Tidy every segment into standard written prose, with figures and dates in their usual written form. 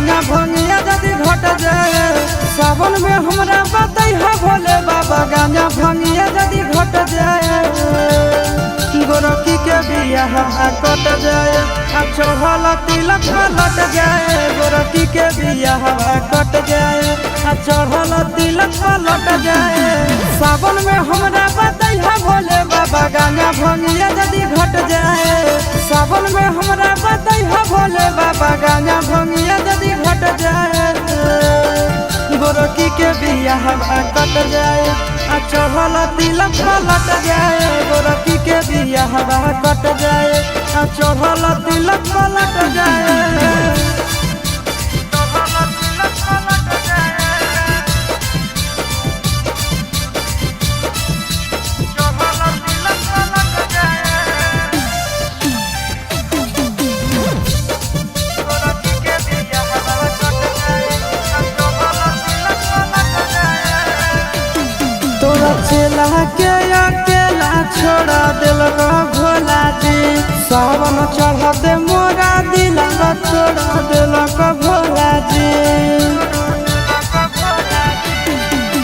गाना भंगिया यदि घट जाए सावन में हमरा बतैहा भोले बाबा गाना भंगिया यदि घट जाए गोरखी के बियाह कट जाए आ चढ़ल तिलक लट जाए गोरखी के बियाह कट जाए आ चढ़ल तिलक लट जाए सावन में हमरा बतैहा भोले बाबा गाना भंगिया यदि घट जाए सावन में हमरा बतैहा भोले बाबा गाना भंगिया यदि घट जाए गोरखी के बियाह कट जाए आ चढ़ल तिलक लट जाए गोरखी के बियाह कट जाए आ चढ़ल तिलक लट जाए। तोरा चेला के अकेला छोड़ा दिलक भोला जी सावन चढ़ते मोरा दिलक छोड़ा दिलक भोला जी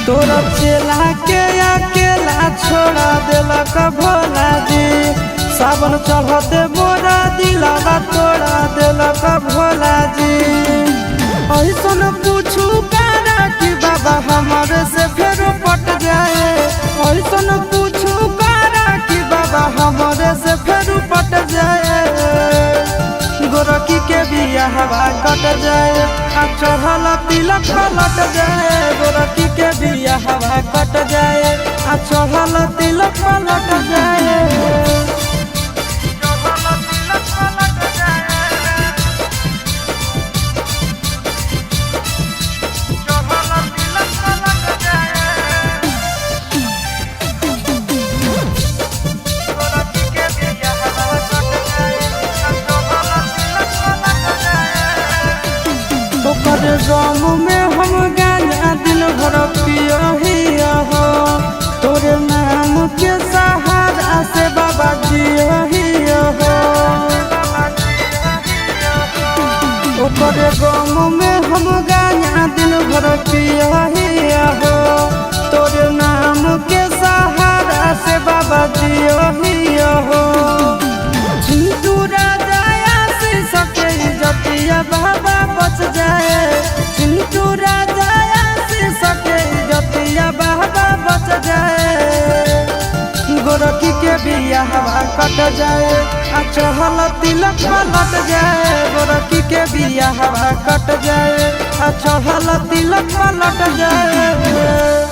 तोरा चेला के अकेला छोड़ा दिलक भोला जी सावन चढ़ते मोरा दिलक तोड़ा दिलक भोला जी ऐसन पूछू कारा कि बाबा हमारे से फेरो पट जाए ऐसन पूछू कारा कि बाबा हमारे से फेरो पट जाए गोरखी के बियाह कट जाए आ चढ़ल तिलक लट जाए गोरखी के बियाह कट जाए आ चढ़ल तिलक लट जाए। ओकर गाँव में हम गाना दिन भर पिया हो तोरे नाम के सहारा से बाबा जिया हो ओकर गाँव में हम गाना दिन भर पिया हो तोरे नाम के सहारा से बाबा जिया हो चिंटू राजा आशीष के इज्जतिया बाबा बच जाए चिंटू राजा आशीष के इज्जतिया बाबा बच जाए गोरखी के बियाह कट जाए आ चढ़ल तिलक लट जाए गोरखी के बियाह कट जाए आ चढ़ल तिलक लट जाए।